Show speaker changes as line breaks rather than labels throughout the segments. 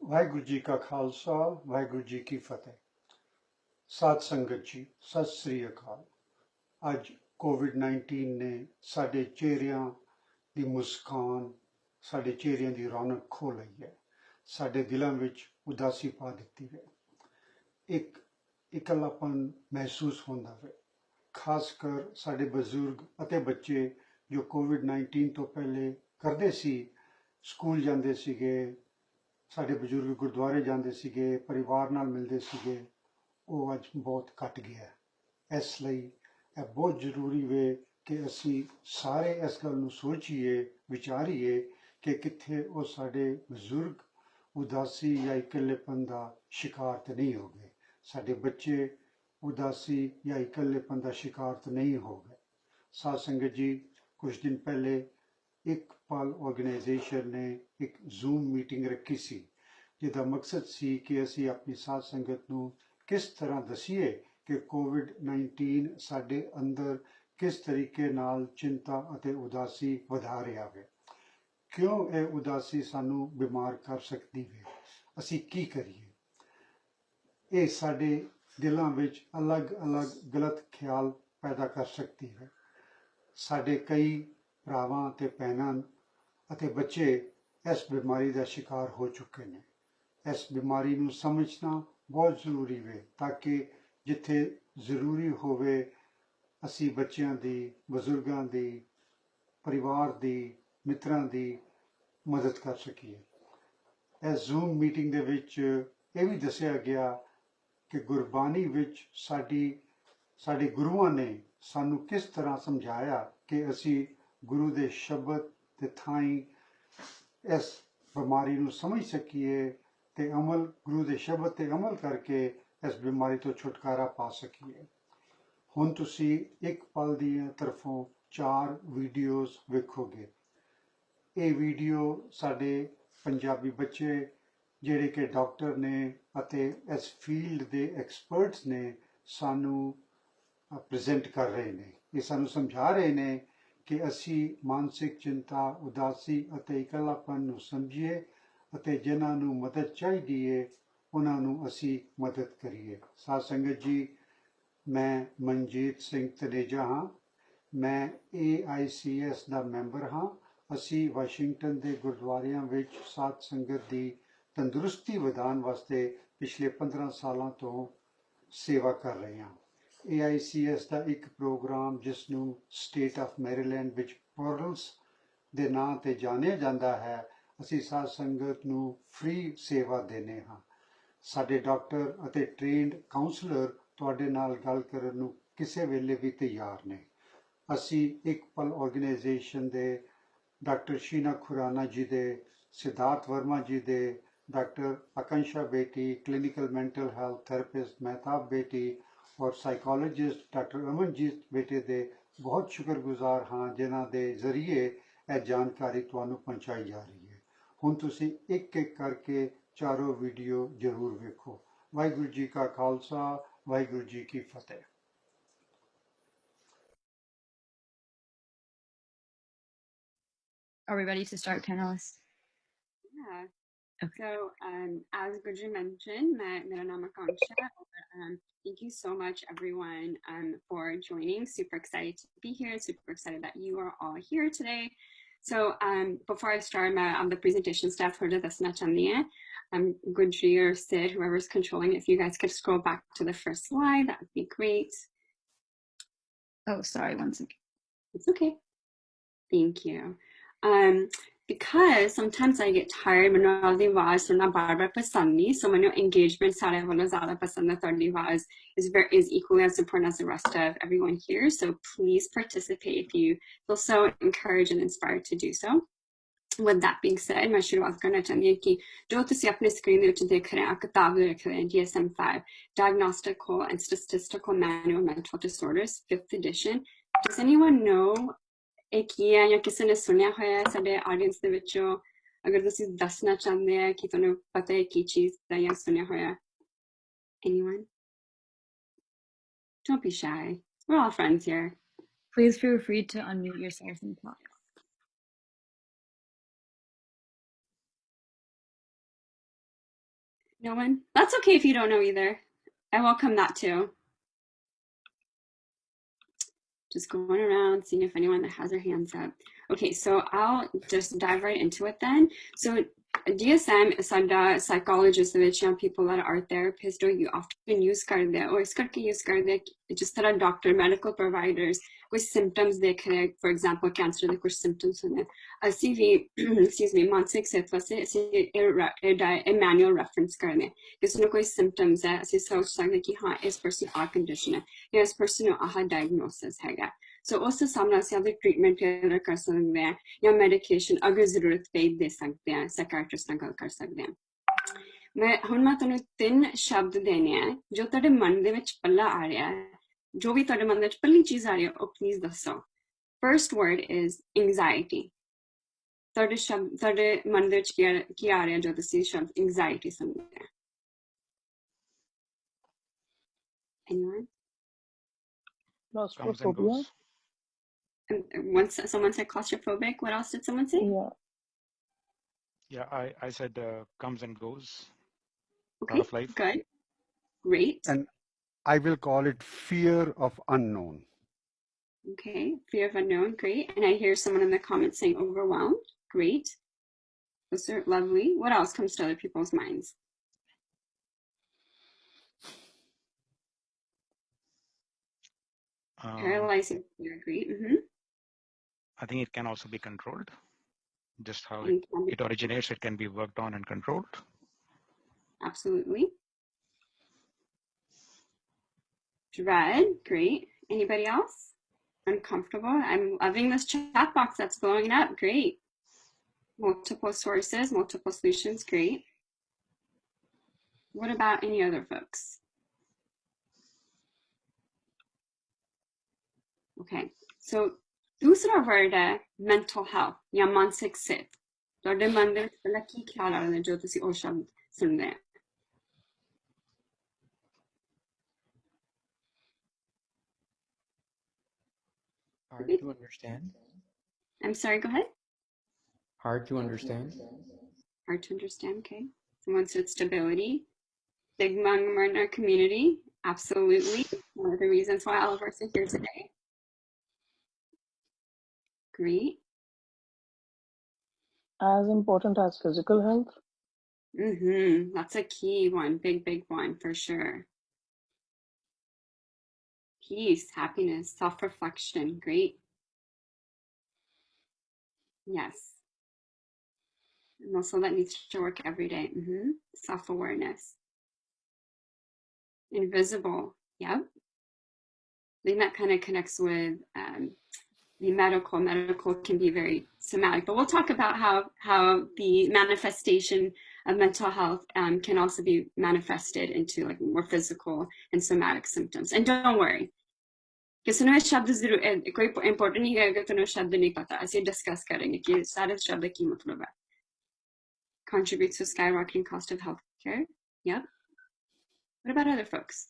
ਵਾਹਿਗੁਰੂ ਜੀ ਕਾ ਖਾਲਸਾ ਵਾਹਿਗੁਰੂ ਜੀ ਕੀ ਫਤਿਹ। ਸਾਧ ਸੰਗਤ ਜੀ, ਸਤਿ ਸ੍ਰੀ ਅਕਾਲ। ਅੱਜ ਕੋਵਿਡ-19 ਨੇ ਸਾਡੇ ਚਿਹਰਿਆਂ ਦੀ ਮੁਸਕਾਨ, ਸਾਡੇ ਚਿਹਰਿਆਂ ਦੀ ਰੌਣਕ ਖੋਹ ਲਈ ਹੈ। ਸਾਡੇ ਦਿਲਾਂ ਵਿੱਚ ਉਦਾਸੀ ਪਾ ਦਿੱਤੀ ਹੈ। ਇੱਕ ਇਕੱਲਾਪਨ ਮਹਿਸੂਸ ਹੁੰਦਾ ਹੈ, ਖਾਸ ਕਰ ਸਾਡੇ ਬਜ਼ੁਰਗ ਅਤੇ ਬੱਚੇ ਜੋ ਕੋਵਿਡ-19 ਤੋਂ ਪਹਿਲੇ ਕਰਦੇ ਸੀ, ਸਕੂਲ ਜਾਂਦੇ ਸੀਗੇ, ਸਾਡੇ ਬਜ਼ੁਰਗ ਗੁਰਦੁਆਰੇ ਜਾਂਦੇ ਸੀਗੇ, ਪਰਿਵਾਰ ਨਾਲ ਮਿਲਦੇ ਸੀਗੇ, ਉਹ ਅੱਜ ਬਹੁਤ ਘਟ ਗਿਆ। ਇਸ ਲਈ ਇਹ ਬਹੁਤ ਜ਼ਰੂਰੀ ਵੇ ਕਿ ਅਸੀਂ ਸਾਰੇ ਇਸ ਗੱਲ ਨੂੰ ਸੋਚੀਏ, ਵਿਚਾਰੀਏ ਕਿ ਕਿੱਥੇ ਉਹ ਸਾਡੇ ਬਜ਼ੁਰਗ ਉਦਾਸੀ ਜਾਂ ਇਕੱਲੇਪਨ ਦਾ ਸ਼ਿਕਾਰ ਤਾਂ ਨਹੀਂ ਹੋ ਗਏ, ਸਾਡੇ ਬੱਚੇ ਉਦਾਸੀ ਜਾਂ ਇਕੱਲੇਪਨ ਦਾ ਸ਼ਿਕਾਰ ਤਾਂ ਨਹੀਂ ਹੋ ਗਏ। ਸਾਧ ਸੰਗਤ ਜੀ, ਕੁਝ ਦਿਨ ਪਹਿਲੇ ਇੱਕ ਪਲ ਆਰਗੇਨਾਈਜੇਸ਼ਨ ਨੇ ਇੱਕ ਜ਼ੂਮ ਮੀਟਿੰਗ ਰੱਖੀ ਸੀ, ਜਿਹਦਾ ਮਕਸਦ ਸੀ ਕਿ ਅਸੀਂ ਆਪਣੀ ਸਾਧ ਸੰਗਤ ਨੂੰ ਕਿਸ ਤਰ੍ਹਾਂ ਦੱਸੀਏ ਕਿ ਕੋਵਿਡ-19 ਸਾਡੇ ਅੰਦਰ ਕਿਸ ਤਰੀਕੇ ਨਾਲ ਚਿੰਤਾ ਅਤੇ ਉਦਾਸੀ ਵਧਾ ਰਿਹਾ ਹੈ। ਕਿਉਂ ਇਹ ਉਦਾਸੀ ਸਾਨੂੰ ਬਿਮਾਰ ਕਰ ਸਕਦੀ ਹੈ, ਅਸੀਂ ਕੀ ਕਰੀਏ। ਇਹ ਸਾਡੇ ਦਿਲਾਂ ਵਿੱਚ ਅਲੱਗ-ਅਲੱਗ ਗਲਤ ਖਿਆਲ ਪੈਦਾ ਕਰ ਸਕਦੀ ਹੈ। ਸਾਡੇ ਕਈ ਭਰਾਵਾਂ ਤੇ ਭੈਣਾਂ ਅਤੇ ਬੱਚੇ ਇਸ ਬਿਮਾਰੀ ਦਾ ਸ਼ਿਕਾਰ ਹੋ ਚੁੱਕੇ ਨੇ। ਇਸ ਬਿਮਾਰੀ ਨੂੰ ਸਮਝਣਾ ਬਹੁਤ ਜ਼ਰੂਰੀ ਹੈ ਤਾਂ ਕਿ ਜਿੱਥੇ ਜ਼ਰੂਰੀ ਹੋਵੇ ਅਸੀਂ ਬੱਚਿਆਂ ਦੀ, ਬਜ਼ੁਰਗਾਂ ਦੀ, ਪਰਿਵਾਰ ਦੀ, ਮਿੱਤਰਾਂ ਦੀ ਮਦਦ ਕਰ ਸਕੀਏ। ਇਸ ਜ਼ੂਮ ਮੀਟਿੰਗ ਦੇ ਵਿੱਚ ਇਹ ਵੀ ਦੱਸਿਆ ਗਿਆ ਕਿ ਗੁਰਬਾਣੀ ਵਿੱਚ ਸਾਡੇ ਗੁਰੂਆਂ ਨੇ ਸਾਨੂੰ ਕਿਸ ਤਰ੍ਹਾਂ ਸਮਝਾਇਆ ਕਿ ਅਸੀਂ ਗੁਰੂ ਦੇ ਸ਼ਬਦ ਦੇ ਥਾਈਂ ਇਸ ਬਿਮਾਰੀ ਨੂੰ ਸਮਝ ਸਕੀਏ ਤੇ ਗੁਰੂ ਦੇ ਸ਼ਬਦ ਤੇ ਅਮਲ ਕਰਕੇ ਇਸ ਬਿਮਾਰੀ ਤੋਂ ਛੁਟਕਾਰਾ ਪਾ ਸਕੀਏ। ਹੁਣ ਤੁਸੀਂ ਇੱਕ ਪਲ ਦੀ ਤਰਫੋਂ 4 ਵੀਡੀਓਜ਼ ਵੇਖੋਗੇ। ਇਹ ਵੀਡੀਓ ਸਾਡੇ ਪੰਜਾਬੀ ਬੱਚੇ ਜਿਹੜੇ ਕਿ ਡਾਕਟਰ ਨੇ ਅਤੇ ਇਸ ਫੀਲਡ ਦੇ ਐਕਸਪਰਟਸ ਨੇ ਸਾਨੂੰ ਪ੍ਰੈਜ਼ੈਂਟ ਕਰ ਰਹੇ ਨੇ। ਇਹ ਸਾਨੂੰ ਸਮਝਾ ਰਹੇ ਨੇ ਕਿ ਅਸੀਂ ਮਾਨਸਿਕ ਚਿੰਤਾ, ਉਦਾਸੀ ਅਤੇ ਇਕੱਲਾਪਨ ਨੂੰ ਸਮਝੀਏ ਅਤੇ ਜਿਨ੍ਹਾਂ ਨੂੰ ਮਦਦ ਚਾਹੀਦੀ ਹੈ ਉਹਨਾਂ ਨੂੰ ਅਸੀਂ ਮਦਦ ਕਰੀਏ। ਸਾਧ ਸੰਗਤ ਜੀ, ਮੈਂ ਮਨਜੀਤ ਸਿੰਘ ਤਨੇਜਾ ਹਾਂ। ਮੈਂ AICS ਦਾ ਮੈਂਬਰ ਹਾਂ। ਅਸੀਂ ਵਾਸ਼ਿੰਗਟਨ ਦੇ ਗੁਰਦੁਆਰਿਆਂ ਵਿੱਚ ਸਾਧ ਸੰਗਤ ਦੀ ਤੰਦਰੁਸਤੀ ਵਧਾਉਣ ਵਾਸਤੇ ਪਿਛਲੇ 15 ਸਾਲਾਂ ਤੋਂ ਸੇਵਾ ਕਰ ਰਹੇ ਹਾਂ। AICS ਦਾ ਇੱਕ ਪ੍ਰੋਗਰਾਮ ਜਿਸ ਨੂੰ ਸਟੇਟ ਆਫ ਮੈਰੀਲੈਂਡ ਵਿੱਚ ਪੋਰਟਲਸ ਦੇ ਨਾਂ ਤੇ ਜਾਣਿਆ ਜਾਂਦਾ ਹੈ, ਅਸੀਂ ਸਾਧ ਸੰਗਤ ਨੂੰ ਫ੍ਰੀ ਸੇਵਾ ਦਿੰਦੇ ਹਾਂ। ਸਾਡੇ ਡਾਕਟਰ ਅਤੇ ਟ੍ਰੇਨਡ ਕਾਉਂਸਲਰ ਤੁਹਾਡੇ ਨਾਲ ਗੱਲ ਕਰਨ ਨੂੰ ਕਿਸੇ ਵੇਲੇ ਵੀ ਤਿਆਰ ਨੇ। ਅਸੀਂ ਇੱਕ ਪਲ ਆਰਗੇਨਾਈਜੇਸ਼ਨ ਦੇ ਡਾਕਟਰ ਸ਼ੀਨਾ ਖੁਰਾਨਾ ਜੀ ਦੇ, ਸਿਧਾਰਥ ਵਰਮਾ ਜੀ ਦੇ, ਡਾਕਟਰ ਆਕਾਂਸ਼ਾ ਬੇਟੀ, clinical mental health therapist Mehtab ਬੇਟੀ ਔਰ ਸਾਈਕੋਲੋਜਿਸਟ ਡਾਕਟਰ ਅਮਨਜੀਤ ਬੇਟੇ ਦੇ ਬਹੁਤ ਸ਼ੁਕਰਗੁਜ਼ਾਰ ਹਾਂ, ਜਿਨ੍ਹਾਂ ਦੇ ਜ਼ਰੀਏ ਇਹ ਜਾਣਕਾਰੀ ਤੁਹਾਨੂੰ ਪਹੁੰਚਾਈ ਜਾ ਰਹੀ ਹੈ। ਹੁਣ ਤੁਸੀਂ ਇੱਕ ਇੱਕ ਕਰਕੇ ਚਾਰੋਂ ਵੀਡੀਓ ਜ਼ਰੂਰ ਵੇਖੋ। ਵਾਹਿਗੁਰੂ ਜੀ ਕਾ ਖਾਲਸਾ, ਵਾਹਿਗੁਰੂ ਜੀ ਕੀ ਫਤਿਹ।
Are we ready to start, panelists?
Yeah.
Okay.
So as Gurji mentioned, mera naam Akansha. Thank you so much, everyone, for joining. Super excited to be here. Super excited that you are all here today. So before I start, the presentation staff heard of this nachandiya. Gurji or Sid, whoever's controlling, if you guys could scroll back to the first slide, that would be great.
Oh, sorry, one second.
It's okay. Thank you. Because sometimes I get tired when all the आवाज सुनना बार-बार पसंद नहीं, so when engagement सारे वालों ज़्यादा पसंद है, थोड़ी आवाज is equally as important as the rest of everyone here. So please participate if you feel so encouraged and inspired to do so. With that being said, मैं शुरुआत करना चाहती हूँ कि जो तुसी अपने स्क्रीन ਦੇ ਵਿੱਚ देख रहे हैं, किताब देख रहे हैं, DSM-5 Diagnostical and Statistical Manual of Mental Disorders, 5th edition. Does anyone know ਇਹ ਕੀ ਹੈ ਜਾਂ ਕਿਸੇ ਨੇ ਸੁਣਿਆ ਹੋਇਆ ਸਾਡੇ ਆਡੀਅנס ਦੇ ਵਿੱਚੋਂ? ਅਗਰ ਤੁਸੀਂ ਦੱਸਣਾ ਚਾਹੁੰਦੇ ਆ ਕਿ ਤੁਹਾਨੂੰ ਪਤਾ ਹੈ ਕੀ ਚੀਜ਼ ਦਾ ਜਾਂ ਸੁਣਿਆ ਹੋਇਆ? Anyone? Don't be shy. We're all friends here.
Please feel free to unmute yourself and talk.
No one? That's okay if you don't know either. I welcome that too. Just going around, seeing if anyone that has their hands up. Okay, so I'll just dive right into it then. So DSM ਸਾਡਾ psychologist ਦੇ ਵਿੱਚ ਜਾਂ people that are therapists or you often use ਕਰਦੇ ਆ or ਇਸ ਕਰਕੇ use ਕਰਦੇ ਆ ਜਿਸ ਤਰ੍ਹਾਂ doctor medical providers ਕੋਈ symptoms ਦੇਖ ਰਹੇ for example cancer ਦੇ ਕੁਝ symptoms ਹੁੰਦੇ ਅਸੀਂ ਵੀ excuse me ਮਾਨਸਿਕ ਸਿਹਤ ਵਾਸਤੇ ਅਸੀਂ ਇਹ manual reference ਕਰਦੇ ਆ ਕਿਸੇ ਨੂੰ ਕੋਈ symptoms ਹੈ ਅਸੀਂ ਸੋਚ ਸਕਦੇ ਕਿ ਹਾਂ ਇਸ person ਆ condition ਹੈ ਜਾਂ ਇਸ person ਨੂੰ ਆਹ diagnosis ਹੈਗਾ So ਉਸ ਹਿਸਾਬ ਨਾਲ ਅਸੀਂ ਆਪਣੀ ਟ੍ਰੀਟਮੈਂਟ ਟੇਲਰ ਕਰ ਸਕਦੇ ਹਾਂ ਜਾਂ ਮੈਡੀਕੇਸ਼ਨ ਅਗਰ ਜ਼ਰੂਰਤ ਪਈ ਦੇ ਸਕਦੇ ਹਾਂ ਸਾਈਕੈਟਰਿਸਟ ਨਾਲ ਗੱਲ ਕਰ ਸਕਦੇ ਹਾਂ ਹੁਣ ਮੈਂ ਤੁਹਾਨੂੰ 3 ਸ਼ਬਦ ਦੇਣੇ ਆ ਜੋ ਤੁਹਾਡੇ ਮਨ ਦੇ ਵਿੱਚ ਪੱਲਾ ਆ ਰਿਹਾ ਹੈ ਜੋ ਵੀ ਤੁਹਾਡੇ ਮਨ ਵਿੱਚ ਪਹਿਲੀ ਚੀਜ਼ ਆ ਰਹੀ ਹੈ ਉਹ ਪਲੀਜ਼ ਦੱਸੋ ਫਰਸਟ ਵਰਡ ਇਜ਼ ਐਂਜ਼ਾਈਟੀ ਤੁਹਾਡੇ ਮਨ ਦੇ ਵਿੱਚ ਕੀ ਆ ਰਿਹਾ ਜੋ ਤੁਸੀਂ ਸ਼ਬਦ ਐਂਜ਼ਾਈਟੀ ਸੁਣਦੇ ਆ anyone
Claustrophobia.
Once someone said claustrophobic, what else did someone say?
Yeah, I said comes and goes.
Okay,
Part of life.
good. Great.
And I will call it fear of unknown.
Okay, fear of unknown, great. And I hear someone in the comments saying overwhelmed, great. Those are lovely. What else comes to other people's minds? Paralyzing fear, great.
I think it can also be controlled. Just how it originates, it can be worked on and controlled.
Absolutely. Dread, great. Anybody else? Uncomfortable. I'm loving this chat box that's blowing up, great. Multiple sources, multiple solutions, great. What about any other folks? Okay, so दूसरा word है mental health या मानसिक सेहत ਤੁਹਾਡੇ ਮਨ ਦੇ ਵਿੱਚ ਪਹਿਲਾਂ ਕੀ ਖਿਆਲ ਆ ਰਿਹਾ ਜੋ ਤੁਸੀਂ ਉਹ ਸ਼ਬਦ ਸੁਣਦੇ ਆ
Hard to understand.
I'm sorry, go ahead.
Hard to understand.
Hard to understand, okay. Someone said stability. Stigma in our community, absolutely. One of the reasons why all of us are here today. Great.
As important as physical health?
That's a key one, big one for sure. Peace, happiness, self-reflection, great. Yes. And also that needs to work every day. Self-awareness. Invisible, yep. I think that kind of connects with the medical can be very somatic, but we'll talk about how the manifestation of mental health can also be manifested into like more physical and somatic symptoms. And don't worry, because कोई important नहीं है अगर तुम्हें शब्द नहीं पता ऐसे discuss करेंगे कि सारे शब्द की मतलब है. Contributes to skyrocketing cost of healthcare. Yep. What about other folks?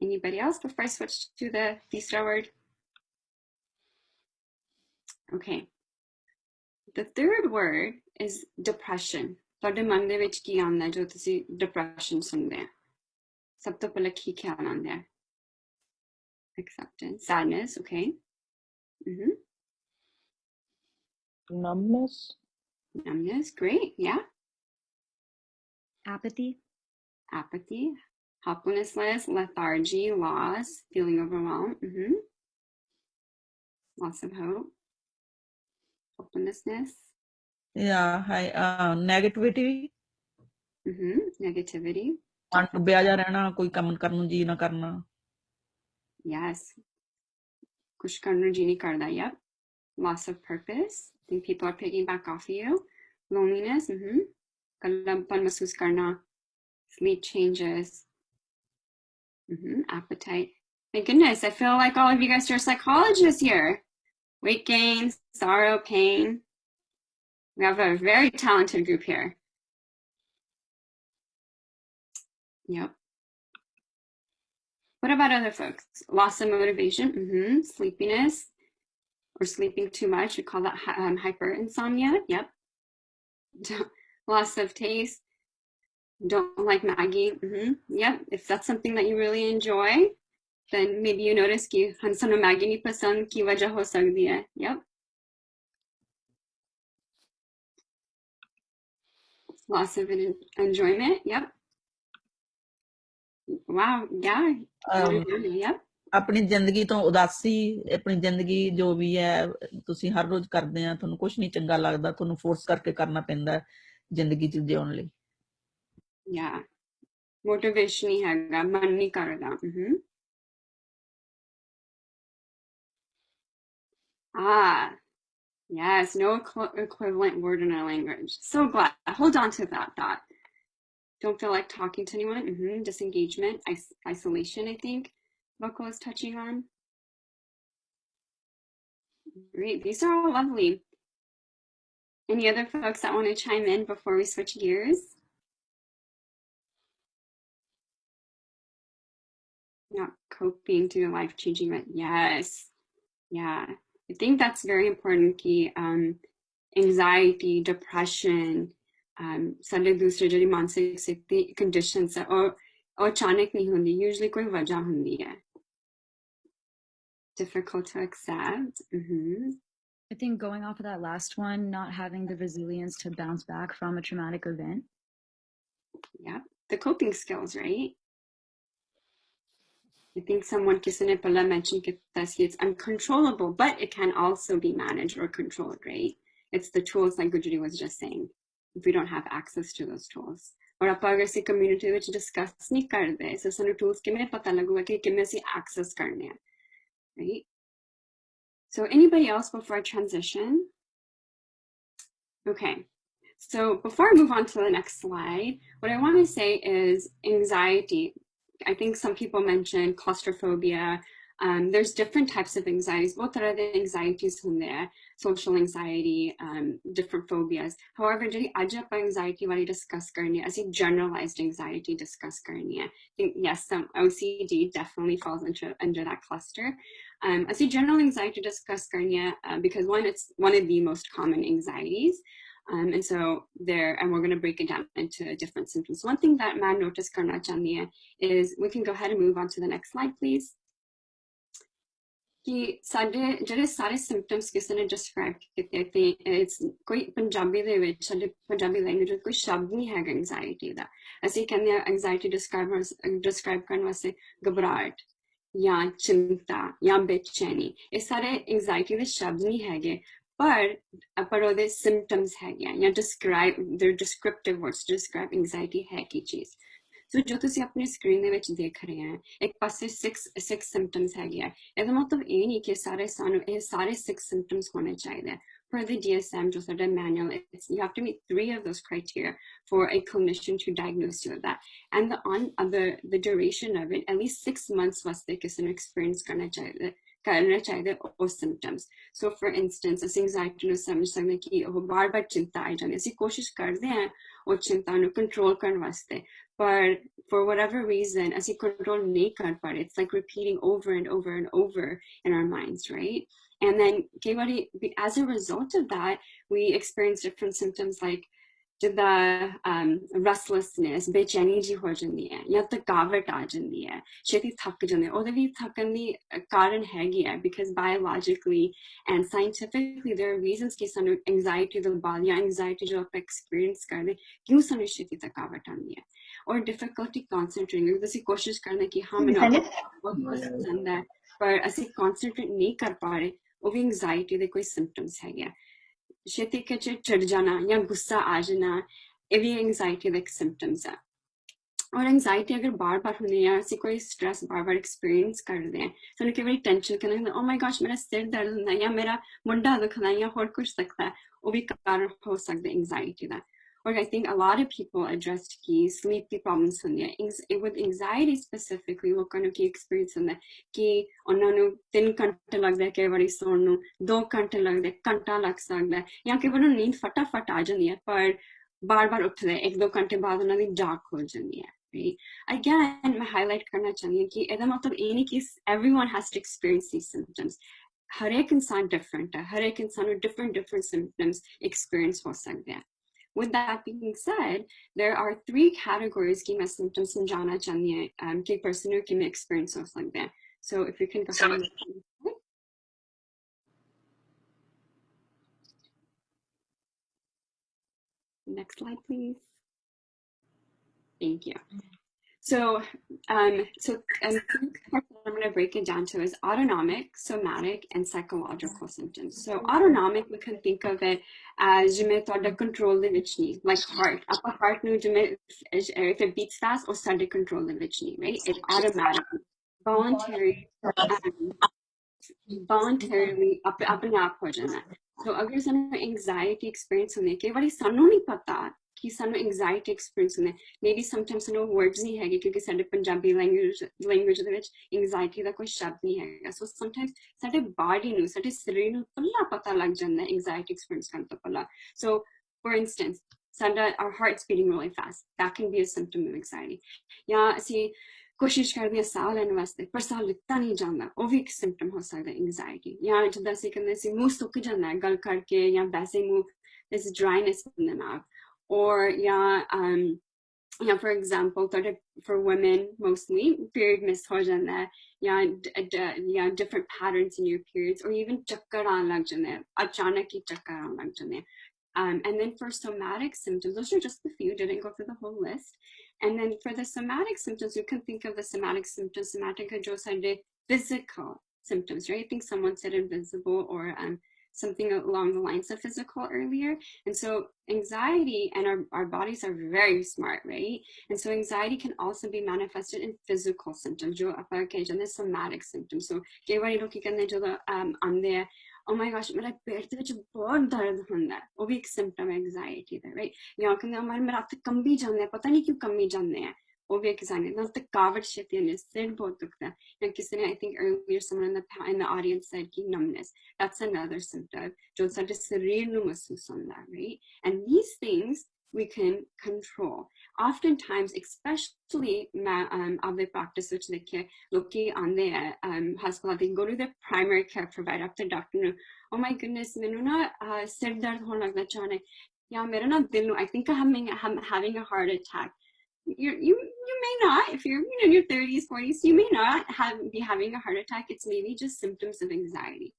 Anybody else before I switch to the third word? Okay. The third word is depression. ਤੁਹਾਡੇ ਮਨ ਦੇ ਵਿੱਚ ਕੀ ਆਉਂਦਾ ਜੋ ਤੁਸੀਂ depression ਸੁਣਦੇ ਆ ਸਭ ਤੋਂ ਪਹਿਲਾਂ ਕੀ ਖਿਆਲ ਆਉਂਦਾ ਹੈ acceptance, sadness, okay. Numbness, great, yeah. Apathy, helplessness, lethargy, loss, feeling overwhelmed, loss of hope, hopelessness.
Yeah, hi. Negativity.
Negativity.
ਡੁੱਬਿਆ ਜਾ ਰਹਿਣਾ ਕੋਈ ਕੰਮ ਕਰਨ ਨੂੰ ਜੀ ਨਾ ਕਰਨਾ.
Yes. ਕੁਛ ਕਰਨ ਨੂੰ ਜੀ ਨਹੀਂ ਕਰਦਾ, yep. Loss of purpose. I think people are picking back off of you. Loneliness. ਕੱਲਾਪਨ ਮਹਿਸੂਸ ਕਰਨਾ. Sleep changes. Appetite. My goodness, I feel like all of you guys are psychologists here. Weight gain, sorrow, pain. We have a very talented group here. Yep. What about other folks? Loss of motivation, sleepiness, or sleeping too much. We call that hyperinsomnia. Yep. Loss of taste. Don't like Maggie. Yep. If that's something that you really enjoy, then maybe you notice कि ਸਾਨੂੰ Maggie नहीं पसंद की वजह हो सकती है. Yep. Loss of enjoyment. Yep. Wow. Yeah. Yep.
ਆਪਣੀ ਜ਼ਿੰਦਗੀ ਤੋਂ ਉਦਾਸੀ, ਆਪਣੀ ਜ਼ਿੰਦਗੀ ਜੋ ਵੀ ਹੈ ਤੁਸੀਂ ਹਰ ਰੋਜ਼ ਕਰਦੇ ਆ, ਤੁਹਾਨੂੰ ਕੁਝ ਨਹੀਂ ਚੰਗਾ ਲੱਗਦਾ, ਤੁਹਾਨੂੰ ਫੋਰਸ ਕਰਕੇ ਕਰਨਾ ਪੈਂਦਾ ਜ਼ਿੰਦਗੀ 'ਚ ਜਿਉਣ ਲਈ.
Yeah. Motivation नहीं हैगा, मन नहीं करदा. Yes, no equivalent word in our language. So glad. Hold on to that thought. Don't feel like talking to anyone. Disengagement, isolation, I think Boko is touching on. Great. These are all lovely. Any other folks that want to chime in before we switch gears? Not coping to a life-changing event. Yes. Yeah. I think that's very important. Key anxiety, depression, ਸਾਡੇ ਦੂਸਰੇ ਜਿਹੜੀ ਮਾਨਸਿਕ ਸਥਿਤੀ conditions ਹੈ ਉਹ ਅਚਾਨਕ ਨਹੀਂ ਹੁੰਦੀ, usually ਕੋਈ ਵਜ੍ਹਾ ਹੁੰਦੀ ਹੈ. Difficult to accept.
I think going off of that last one, not having the resilience to bounce back from a traumatic event.
Yeah, the coping skills, right? I think someone kisi ne pehla mentioned that it's uncontrollable, but it can also be managed or controlled, right? It's the tools like Gujri was just saying, if we don't have access to those tools. Or ਆਪਾਂ ਅਗਰ ਅਸੀਂ community ਵਿੱਚ discuss ਨਹੀਂ ਕਰਦੇ, so ਸਾਨੂੰ tools ਕਿਵੇਂ ਪਤਾ ਲੱਗੂਗਾ ਕਿ ਕਿਵੇਂ ਅਸੀਂ access ਕਰਨੇ ਆ, right? So anybody else before I transition? Okay. So before I move on to the next slide, what I want to say is anxiety. I think some people mentioned claustrophobia. There's different types of anxieties. What are the anxieties from there? Social anxiety, different phobias. However, jodi aj aapa anxiety wali discuss karni hai, assi generalized anxiety discuss karni hai. I think yes, some OCD definitely falls under that cluster. Assi general anxiety discuss karni hai because one, it's one of the most common anxieties. And so and we're going to break it down into different symptoms. One thing that man notice karna chahni hai is, we can go ahead and move on to the next slide, please. कि साडे ਜਿਹੜੇ ਸਾਰੇ symptoms ਕਿਸੇ ਨੇ describe ਕੀਤੇ ਤੇ it's ਕੋਈ ਪੰਜਾਬੀ ਦੇ ਵਿੱਚ ਸਾਡੇ ਪੰਜਾਬੀ language ਵਿੱਚ ਕੋਈ ਸ਼ਬਦ ਨਹੀਂ ਹੈਗਾ anxiety ਦਾ. ਅਸੀਂ ਕਹਿੰਦੇ ਆ anxiety describe ਕਰਨ ਵਾਸਤੇ ਘਬਰਾਹਟ ਜਾਂ ਚਿੰਤਾ ਜਾਂ ਬੇਚੈਨੀ, ਇਹ ਸਾਰੇ anxiety ਦੇ ਸ਼ਬਦ ਨਹੀਂ ਹੈਗੇ, ਪਰ ਉਹਦੇ symptoms ਹੈਗੇ ਆ ਜਾਂ they're descriptive words to describe anxiety ਹੈ ਕੀ ਚੀਜ਼. So ਜੋ ਤੁਸੀਂ ਆਪਣੀ ਸਕਰੀਨ ਦੇ ਵਿੱਚ ਦੇਖ ਰਹੇ ਆ, ਇੱਕ ਪਾਸੇ 6 symptoms ਹੈਗੇ ਆ, ਇਹਦਾ ਮਤਲਬ ਇਹ ਨਹੀਂ ਕਿ ਸਾਨੂੰ ਇਹ ਸਾਰੇ 6 symptoms ਹੋਣੇ ਚਾਹੀਦੇ. For the DSM, ਜੋ ਸਾਡਾ manual, you have to meet 3 of those criteria for a clinician to diagnose you with that. And the duration of it, at least 6 months ਵਾਸਤੇ ਕਿਸੇ ਨੂੰ experience ਕਰਨਾ ਚਾਹੀਦਾ ਉਹ symptoms. So for instance, ਅਸੀਂ anxiety ਨੂੰ ਸਮਝ ਸਕਦੇ ਕਿ ਉਹ ਬਾਰ-ਬਾਰ ਚਿੰਤਾ ਆਈ ਜਾਂਦੀ, ਅਸੀਂ ਕੋਸ਼ਿਸ਼ ਕਰਦੇ ਹਾਂ ਉਹ ਚਿੰਤਾ ਨੂੰ control ਕਰਨ ਵਾਸਤੇ, but for whatever reason, as you control nahi kar pare, it's like repeating over and over and over in our minds, right? And then as a result of that, we experience different symptoms like restlessness, bechani ji ho jandi hai, ya thakavat aa jandi hai, cheti thak jande. ਉਹਦੇ ਵੀ ਥੱਕਣ ਦੀ ਕਾਰਨ ਹੈਗੀ ਹੈ, because biologically and scientifically there are reasons ਕਿ ਸਾਨੂੰ anxiety ਦਾ ਬਾਅਦ ਜਾਂ anxiety ਜੋ ਆਪਾਂ experience ਕਰਦੇ ਕਿਉਂ ਸਾਨੂੰ ਛੇਤੀ ਥਕਾਵਟ ਆਉਂਦੀ ਹੈ. Or difficulty concentrating, ਅਸੀਂ ਕੋਸ਼ਿਸ਼ ਕਰਦੇ ਕਿ ਹਾਂ ਮੈਨੂੰ ਬਹੁਤ ਪਸੰਦ ਹੈ ਪਰ ਅਸੀਂ concentrate ਨਹੀਂ ਕਰ ਪਾ ਰਹੇ, ਉਹ ਵੀ anxiety ਦੇ ਕੋਈ symptoms ਹੈਗੇ ਆ. ਛੇਤੀ ਚੜ ਜਾਣਾ ਜਾਂ ਗੁੱਸਾ ਆ ਜਾਣਾ, ਇਹ ਵੀ anxiety ਦੇ symptoms ਆ. और anxiety अगर बार-बार होनी है, ਅਸੀਂ ਕੋਈ stress बार-बार experience ਕਰਦੇ ਹਾਂ, ਸਾਨੂੰ ਕਈ ਵਾਰੀ tension ਕਰਨਾ, oh my gosh ਮੇਰਾ ਸਿਰ ਦਰਦ ਹੁੰਦਾ ਜਾਂ ਮੇਰਾ ਮੁੰਡਾ ਦੁਖਦਾ ਜਾਂ ਹੋਰ ਕੁਝ ਸਕਦਾ, ਉਹ ਵੀ ਕਾਰਨ ਹੋ ਸਕਦਾ anxiety the. Or I think a lot of people addressed ki sleepy problems ਹੁੰਦੀਆਂ. With anxiety specifically, ਲੋਕਾਂ ਨੂੰ ਕੀ experience ਹੁੰਦਾ ਕਿ ਉਹਨਾਂ ਨੂੰ 3 ਘੰਟੇ ਲੱਗਦੇ, ਕਈ ਵਾਰੀ ਸੌਣ ਨੂੰ 2 ਘੰਟੇ ਲੱਗਦੇ, ਘੰਟਾ ਲੱਗ ਸਕਦਾ, ਜਾਂ ਕਈ ਵਾਰੀ ਨੀਂਦ ਫਟਾਫਟ ਆ ਜਾਂਦੀ ਹੈ ਪਰ ਬਾਰ-ਬਾਰ ਉੱਠਦੇ 1-2 ਘੰਟੇ ਬਾਅਦ ਉਹਨਾਂ ਦੀ ਜਾਗ ਖੁੱਲ ਜਾਂਦੀ ਹੈ. Again, मैं highlight करना चाहती हूँ कि ਇਹਦਾ ਮਤਲਬ ਇਹ ਨਹੀਂ ਕਿ everyone has to experience these symptoms. हर एक इंसान different है, हर एक इंसान को different symptoms experience हो सकते हैं. With that being said, there are 3 categories की मैं symptoms समझाना चाहती हूँ कि person की मैं experience हो सकते हैं. So if you can go ahead and next slide, please. Thank you. So, I'm going to break it down to is autonomic, somatic, and psychological symptoms. So autonomic, we can think of it as control like heart. Upper heart, if it beats fast, or sudden control right? It automatically, voluntarily अपने आप हो जाना. So अगर सानू anxiety experience होने के बारे सानू नहीं पता कि सानू anxiety experience होने, maybe sometimes सानू words नहीं हैगे क्योंकि साडे पंजाबी language ਦੇ ਵਿੱਚ anxiety ਦਾ ਕੋਈ ਸ਼ਬਦ ਨਹੀਂ ਹੈਗਾ. So sometimes साडे body ਨੂੰ साडे ਸਰੀਰ ਨੂੰ ਪਹਿਲਾਂ ਪਤਾ ਲੱਗ ਜਾਂਦਾ anxiety experience ਕਰਨ ਤੋਂ ਪਹਿਲਾਂ. So for instance, our heart's beating really fast. That can be a symptom of anxiety. ਜਾਂ ਅਸੀਂ कोशिश करते हैं साह लैने वास्ते पर साह लिता नहीं जाता, वो भी एक सिम्पटम हो सकता है एंग्जाइटी. या जिद्दां असीं कहंदे सी मूँह सुक जाता है गल करके, या वैसे मूँह there's dryness in the mouth, or yeah, for example, for women mostly period miss ho janda hai, या different patterns in your periods, or even chakkar aan lag jande hain, achanak hi chakkar aan lag jande hain. And then for somatic symptoms, those are just a few, didn't go through the whole list. And then for the somatic symptoms, you can think of the somatic symptoms, somatic physical symptoms, right? I think someone said invisible or something along the lines of physical earlier. And so anxiety and our bodies are very smart, right? And so anxiety can also be manifested in physical symptoms, and the somatic symptoms. So oh my gosh, मेरा पेट दे विच बहुत दर्द हुंदा है, वो भी एक symptom है anxiety दा, right? या कहंदे मेरा हत्थ कंबी जांदे हैं, पता नहीं क्यों कंबी जांदे हैं, वो भी एक sign है. थकावट छेती है, सिर बहुत दुखता है. या किसी ने, I think earlier someone in the audience said कि numbness, that's another symptom जो साडे शरीर ਨੂੰ महसूस ਹੁੰਦਾ, right? And these things we can control. Oftentimes, especially of the practice which they look on the hospital, they go to the primary care provider, up the doctor, oh my goodness, mainu na sir dard hone lagda achane, ya mera na dil nu, I think I'm having a heart attack. You may not, if you're in your 30s, 40s, you may not be having a heart attack. It's maybe just symptoms of anxiety.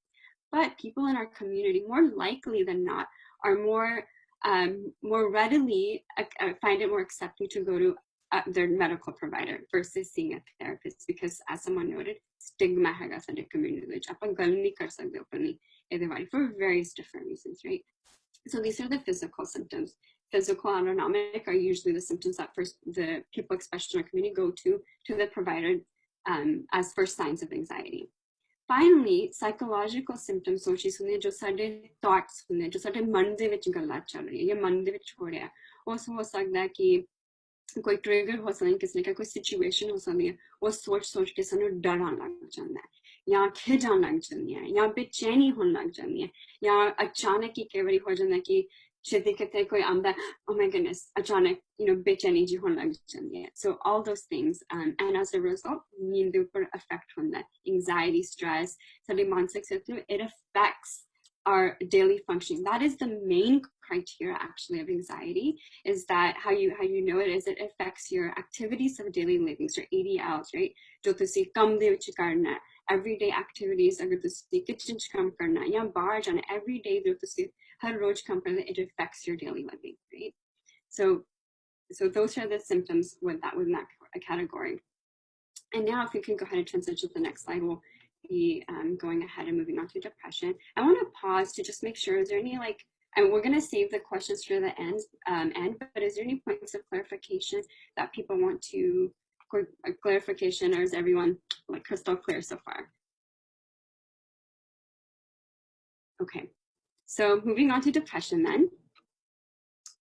But people in our community, more likely than not, are more readily find it more accepting to go to their medical provider versus seeing a therapist, because as someone noted, stigma hai sade community vich apan gal nahi kar sakde openly ਇਹਦੇ ਬਾਰੇ for various different reasons, right? So these are the physical symptoms. Physical and autonomic are usually the symptoms that first the people, especially in our community, go to the provider as first signs of anxiety. Finally, psychological symptoms जो साडे thoughts हुंदे, जो साडे मन दे विच गल्लां चल रही है या मन दे विच हो रहा है, उस हो सकदा है कि कोई ट्रिगर हो सकदा है, किसी का कोई सिचुएशन हो सकदी है, वो सोच के सानू डर आन लग जांदा है, या खिज आन लग जांदी है, या बेचैनी होन लग जांदी है, या अचानक ही कई बारी हो जांदा है कि छेती किते कोई आंदा, oh my goodness, अचानक बेचैनी जी होन लग जांदी है. So all those things, and as a result, नींद दे ऊपर affect होंदा है, anxiety, stress, साडे मानसिक स्थिति में it affects our daily functioning. That is the main criteria actually of anxiety, is that how you know it is it affects your activities of daily living, so ADLs, right? जो तुसी कम दे विच करना है, everyday activities, अगर तुसी kitchen च काम करना है या बाहर जाना है, every day जो तुसी हर रोज काम करना है, it affects your daily living, right? So those are the symptoms with that category. And now if you can go ahead and transition to the next slide, we'll be going ahead and moving on to depression. I want to pause to just make sure, is there any and we're going to save the questions for the end, but is there any points of clarification that people want to clarification, or is everyone crystal clear so far? Okay, so moving on to depression then.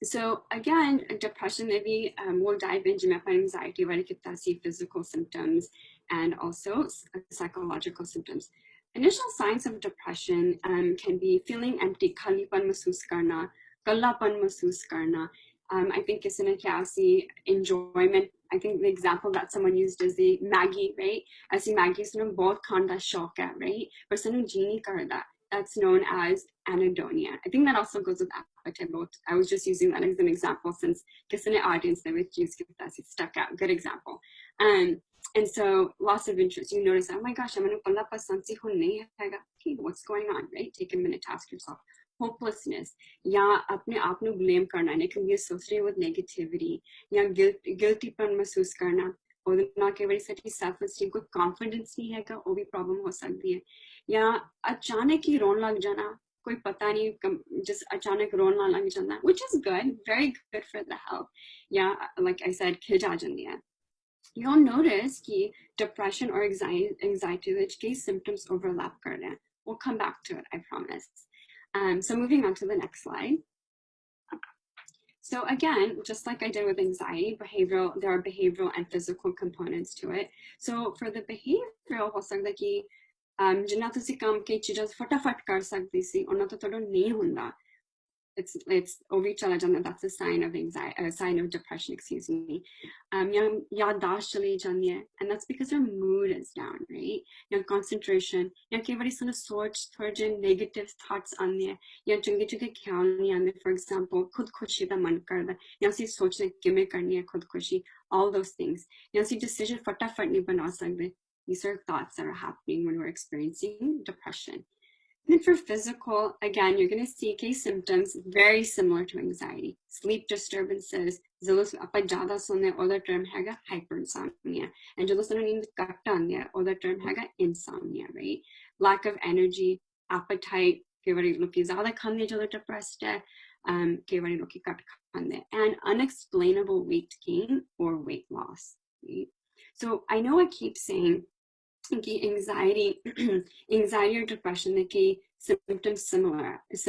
So again, depression, maybe we'll dive into anxiety, physical symptoms, and also psychological symptoms. Initial signs of depression can be feeling empty, khalipan mahsoos karna, kallapan mahsoos karna. I think kisi ne kya si enjoyment I think the example that someone used is the Maggie, right? As Maggie sanu bahut khan da shauk hai, right? But sanu ji nahi karda. That's known as anhedonia. I think that also goes with appetite. I was just using that as an example since kisi ne audience de vich use kita si stuck out. Good example. And so loss of interest. You notice, oh my gosh, I'm going to pasand si hun nahi hai. Okay, what's going on, right? Take a minute to ask yourself. Hopelessness, या अपने आप ਨੂੰ blame करना, and it can be associated with negativity, या guiltyपन महसूस करना, ਉਹਦੇ ਨਾਲ ਕਈ ਵਾਰੀ ਸਾਡੀ self esteem ਕੋਈ confidence नहीं हैगा, वो भी problem हो सकती है, या अचानक ही रोन लग जाना, कोई पता नहीं just अचानक रोना लग जाना, which is good, very good for the health, या like I said खिल जा जाती है. You'll notice कि depression or anxiety which case symptoms overlap कर रहे हैं. We'll come back to it, I promise. So moving on to the next slide. So again, just like I did with anxiety, there are behavioral and physical components to it. So for the behavioral, हो सकता है कि जिन्ना तुसी काम की चीज़ें फटाफट कर सकती सी, उन्ना तो थोड़ा नहीं होता. It's over chala jana, that's a sign of anxiety, a sign of depression, excuse me. Yaadash chali jandi hai, and that's because our mood is down, right? Your concentration, ya kei bari sana soch thode negative thoughts aande hai, ya chunge khayal nahi aande, for example khud khushi da man karda, ya si sochne kive karni hai khud khushi, all those things, ya si decision fatafat nahi bana sakde. These are thoughts that are happening when we're experiencing depression. And then for physical, again, you're going to see case symptoms very similar to anxiety. Sleep disturbances, other term haga hyperinsomnia. And other term haga insomnia, right? Lack of energy, appetite, depressed, and unexplainable weight gain or weight loss. Right? So I know I keep saying anxiety or depression, the symptoms similar, and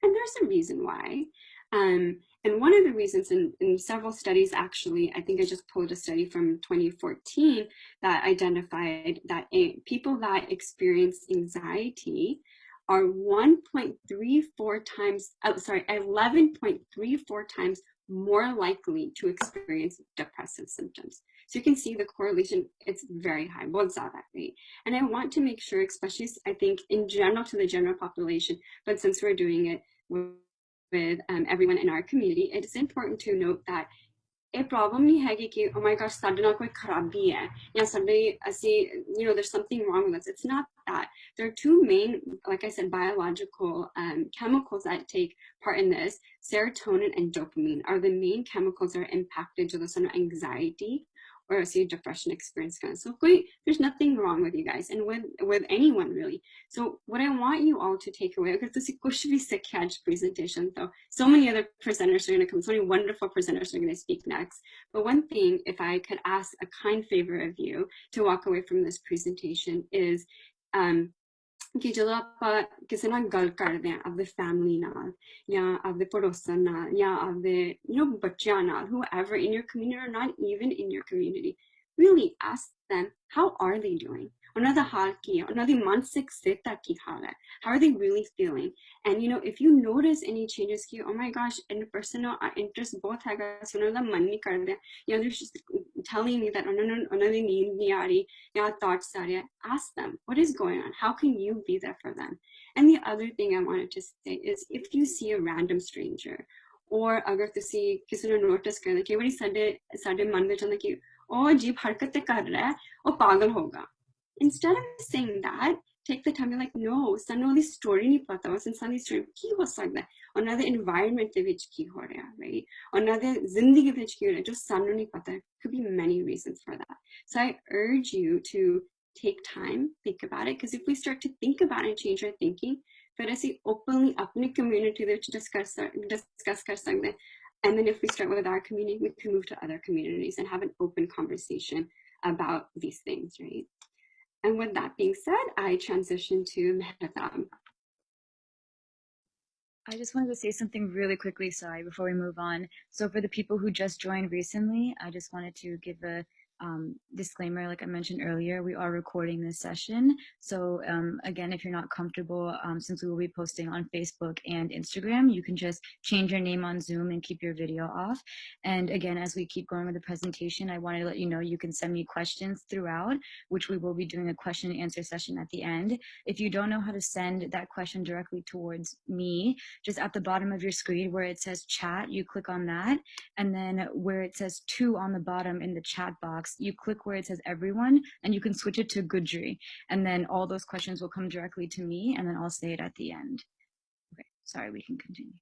there's a reason why. And one of the reasons in several studies, actually, I think I just pulled a study from 2014 that identified that people that experience anxiety are 11.34 times more likely to experience depressive symptoms. So you can see the correlation, it's very high, right? And I want to make sure, especially I think in general to the general population, but since we're doing it with everyone in our community, it is important to note that a problem nahi hai ki, oh my gosh, sade naal koi kharabi hai, ya sade asi, there's something wrong with us. It's not that. There are two main, like I said, biological chemicals that take part in this. Serotonin and dopamine are the main chemicals that are impacted to the anxiety or see depression experience. So there's nothing wrong with you guys and with anyone really. So what I want you all to take away, because this is presentation, though so many other presenters are going to come, so many wonderful presenters are going to speak next. But one thing, if I could ask a kind favor of you to walk away from this presentation is कि ਜਦੋਂ ਆਪਾਂ ਕਿਸੇ ਨਾਲ ਗੱਲ ਕਰਦੇ ਆਂ ਆਪਦੇ family ਨਾਲ ਜਾਂ ਆਪਦੇ ਪੜੋਸਣ ਨਾਲ ਜਾਂ ਆਪਦੇ ਬੱਚਿਆਂ ਨਾਲ, whoever in your community or not even in your community, really ask them, how are they doing? ਉਹਨਾਂ ਦਾ ਹਾਲ ਕੀ ਹੈ, ਉਹਨਾਂ ਦੀ ਮਾਨਸਿਕ ਸਥਿਤੀ ਕੀ ਹਾਲ ਹੈ, how are they really feeling? And if you notice any changes ki, oh my gosh, in personal interest both ਹੈਗਾ ਸੀ, ਉਹਨਾਂ ਦਾ ਮਨ ਨਹੀਂ ਕਰਦਾ, they're just telling me that ਉਹਨਾਂ ਦੀ ਨੀਂਦ ਨਹੀਂ ਆ ਰਹੀ ਜਾਂ thoughts ਆ ਰਹੇ, ask them what is going on, how can you be there for them? And the other thing I wanted to say is, if you see a random stranger or ਅਗਰ ਤੁਸੀਂ ਕਿਸੇ ਨੂੰ ਨੋਟਿਸ ਕਰਦੇ, ਕਈ ਵਾਰੀ ਸਾਡੇ ਮਨ ਵਿੱਚ ਹੁੰਦਾ ਕਿ ਉਹ ਅਜੀਬ ਹਰਕਤ ਕਰ ਰਿਹਾ ਹੈ, ਉਹ ਪਾਗਲ ਹੋਗਾ. Instead of saying that, take the time to be like, no, ਸਾਨੂੰ ਉਹਦੀ story ਨਹੀਂ ਪਤਾ, ਉਸ ਇਨਸਾਨ ਦੀ story ਕੀ ਹੋ ਸਕਦਾ, ਉਹਨਾਂ ਦੇ environment ਦੇ ਵਿੱਚ ਕੀ ਹੋ ਰਿਹਾ, right? ਉਹਨਾਂ ਦੇ ਜ਼ਿੰਦਗੀ ਵਿੱਚ ਕੀ ਹੋ ਰਿਹਾ ਜੋ ਸਾਨੂੰ ਨਹੀਂ ਪਤਾ. Could be many reasons for that. So I urge you to take time, think about it, because if we start to think about it and change our thinking, ਫਿਰ ਅਸੀਂ openly ਆਪਣੀ community ਦੇ ਵਿੱਚ discuss ਕਰ ਸਕਦੇ. And then if we start with our community, we can move to other communities and have an open conversation about these things, right? And with that being said, I transition to Mehtab.
I just wanted to say something really quickly, sorry, before we move on. So for the people who just joined recently, I just wanted to give a Disclaimer, like I mentioned earlier, we are recording this session. So again, if you're not comfortable, since we will be posting on Facebook and Instagram, you can just change your name on Zoom and keep your video off. And again, as we keep going with the presentation, I wanted to let you know you can send me questions throughout, which we will be doing a question and answer session at the end. If you don't know how to send that question directly towards me, just at the bottom of your screen where it says chat, you click on that. And then where it says to on the bottom in the chat box, you click where it says everyone, and you can switch it to Goodry. And then all those questions will come directly to me, and then I'll say it at the end. Okay, sorry, we can continue.